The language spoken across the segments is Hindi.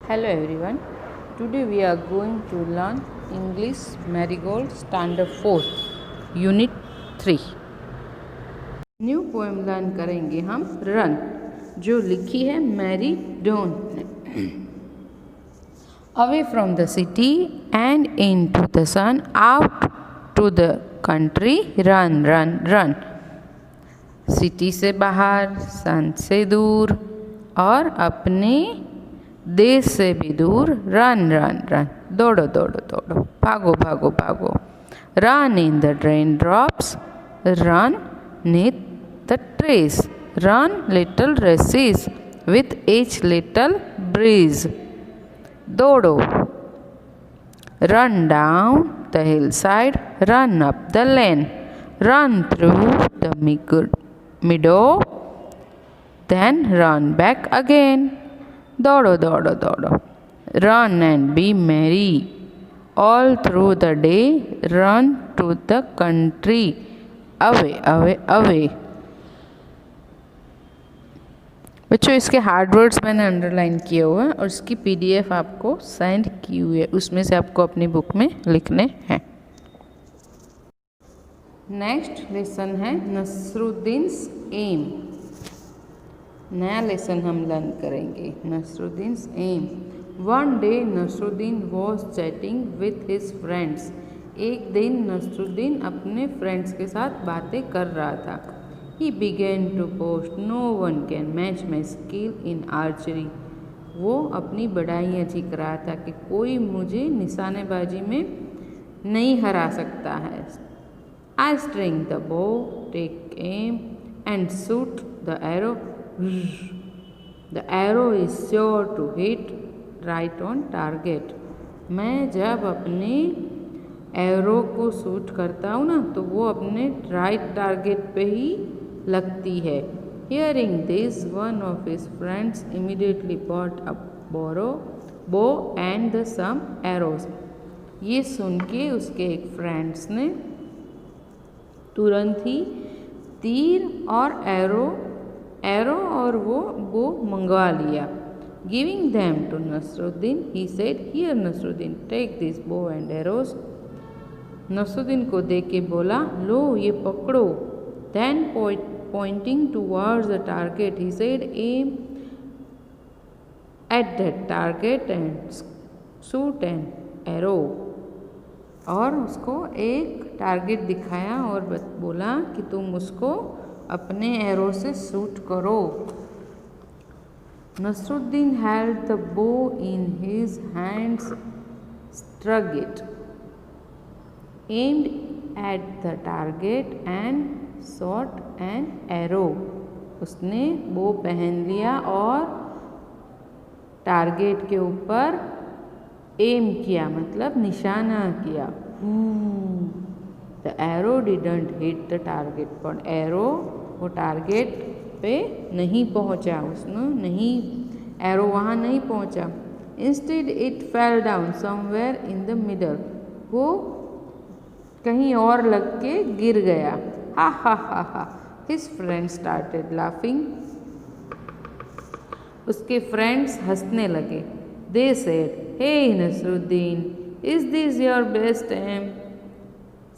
Hello everyone. Today we are going to learn English Marigold Standard 4 Unit 3. New poem learn करेंगे हम रन, जो लिखी है मैरी डोन ने. Away from the city and into the sun, out to the country, run, run, run. City से बाहर, सन से दूर और अपने देश से भी दूर. रन रन रन, दौड़ो दौड़ो दौड़ो, भागो भागो भागो. Run in the rain drops, run neath the trees, run little races with each little breeze. दौड़ो. Run down the hill side, run up the lane, run through the meadow, then run back again. दौड़ो दौड़ो दौड़ो. Run and be merry all through the day, run to the country, away away away. बच्चों, इसके हार्ड वर्ड्स मैंने अंडरलाइन किए हुए हैं और इसकी PDF आपको सेंड की हुई है, उसमें से आपको अपनी बुक में लिखने हैं. नेक्स्ट लेसन है नसरुद्दीन्स एम. नया लेसन हम लर्न करेंगे. Nasruddin's aim. One day Nasruddin was chatting with his friends. एक दिन नसरुद्दीन अपने फ्रेंड्स के साथ बातें कर रहा था. He began to post, no one can match my skill in archery. वो अपनी बढ़ाइयाँ चीख रहा था कि कोई मुझे निशानेबाजी में नहीं हरा सकता है. I string the bow, take aim and shoot the arrow. The arrow is sure to hit right on target. मैं जब अपने एरो को शूट करता हूँ ना, तो वो अपने राइट टारगेट पे ही लगती है. Hearing this, one of his friends immediately bought a bow and some arrows. ये सुन के उसके एक फ्रेंड्स ने तुरंत ही तीर और एरो और वो मंगवा लिया. Giving them to Nasruddin, he said, here Nasruddin, take this bow and arrows. Nasruddin को दे के बोला, लो ये पकड़ो. Then pointing towards the target, he said, aim at that target and shoot an arrow. और उसको एक टारगेट दिखाया और बोला कि तुम उसको अपने एरो से शूट करो. Nasruddin held the bow in his hands, struck it, aimed at the target and shot an arrow. उसने बो पहन लिया और टारगेट के ऊपर एम किया, मतलब निशाना किया. The arrow didn't hit the target, पर एरो वो टारगेट पे नहीं पहुंचा. उसने नहीं, एरो वहाँ नहीं पहुंचा. Instead it fell down somewhere in the middle. वो कहीं और लग के गिर गया. हा हा हा हा. His friends started laughing. उसके फ्रेंड्स हंसने लगे. They said, hey Nasruddin, is this your best aim.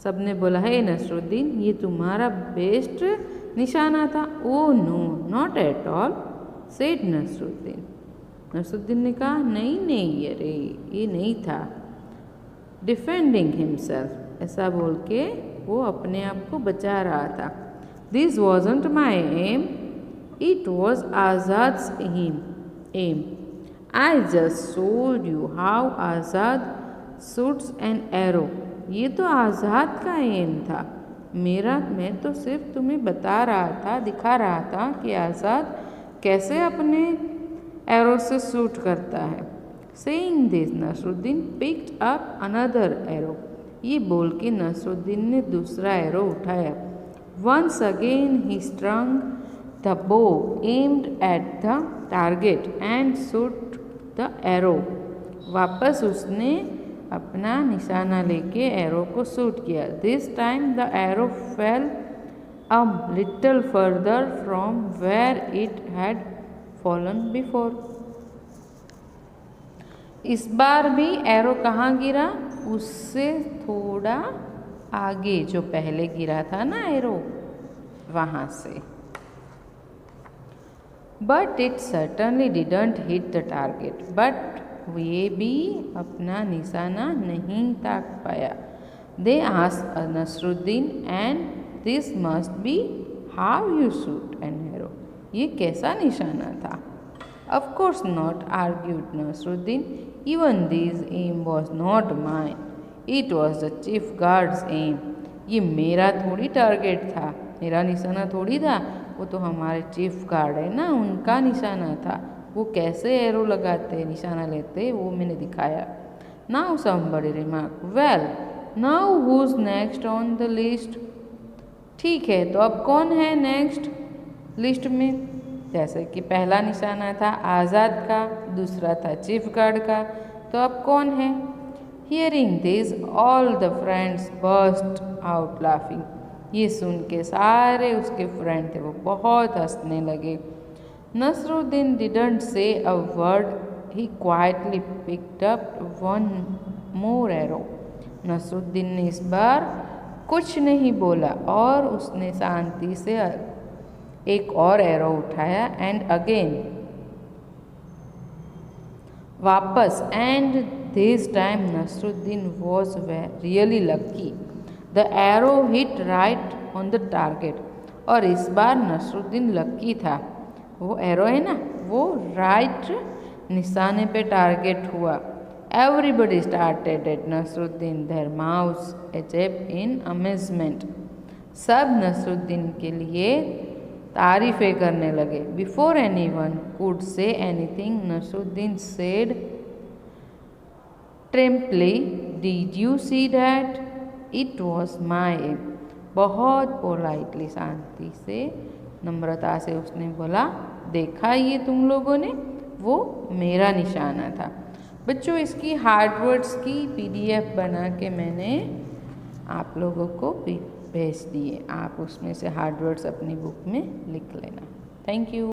सबने बोला, हे नसरुद्दीन, ये तुम्हारा बेस्ट निशाना था. Oh no, not at all, said Nasruddin. Nasruddin ने कहा, नहीं नहीं, अरे ये नहीं था. डिफेंडिंग हिमसेल्फ, ऐसा बोल के वो अपने आप को बचा रहा था. This wasn't my aim, it was Azad's aim. I just showed you how Azad shoots an arrow. ये तो आज़ाद का एम था. मैं तो सिर्फ तुम्हें बता रहा था, दिखा रहा था कि आज़ाद कैसे अपने एरो से शूट करता है. Saying this, Nasruddin picked up another arrow. ये बोल के नसरुद्दीन ने दूसरा एरो उठाया. Once again he strung the bow, aimed at the target and shot the arrow. वापस उसने अपना निशाना लेके एरो को शूट किया. This time the arrow fell a little further from where it had fallen before. इस बार भी एरो कहाँ गिरा, उससे थोड़ा आगे जो पहले गिरा था ना एरो, वहाँ से। But it certainly didn't hit the target, but ये भी अपना निशाना नहीं ताक पाया। They asked Nasruddin, and this must be how you shoot an arrow, ये कैसा निशाना था? Of course not, argued Nasruddin, even this aim was not mine, it was the chief guard's aim, ये मेरा थोड़ी टारगेट था, मेरा निशाना थोड़ी था, वो तो हमारे चीफ गार्ड है ना, उनका निशाना था। वो कैसे एरो लगाते, निशाना लेते, वो मैंने दिखाया। Now somebody remark, well now who's next on the list, ठीक है तो अब कौन है नेक्स्ट लिस्ट में? जैसे कि पहला निशाना था आज़ाद का, दूसरा था चीफ गार्ड का, तो अब कौन है? Hearing this all the friends burst out laughing, ये सुन के सारे उसके फ्रेंड थे वो बहुत हंसने लगे। Nasruddin didn't say a word, he quietly picked up one more arrow, Nasruddin ने इस बार कुछ नहीं बोला और उसने शांति से एक और एरो उठाया, एंड अगेन, वापस, and this time Nasruddin was really lucky, the arrow hit right on the target, और इस बार नसरुद्दीन लकी था, वो एरो है ना वो राइट निशाने पे टारगेट हुआ। Everybody started at Nasruddin their mouths agape in amazement, सब नसरुद्दीन के लिए तारीफ़ें करने लगे। Before any one could say anything, Nasruddin said ट्रेम्पली, did you see that, it was my aim, बहुत पोलाइटली, शांति से, नम्रता से उसने बोला, देखा ये तुम लोगों ने, वो मेरा निशाना था। बच्चों इसकी हार्ड वर्ड्स की PDF बना के मैंने आप लोगों को भेज दिए, आप उसमें से हार्ड वर्ड्स अपनी बुक में लिख लेना। Thank you.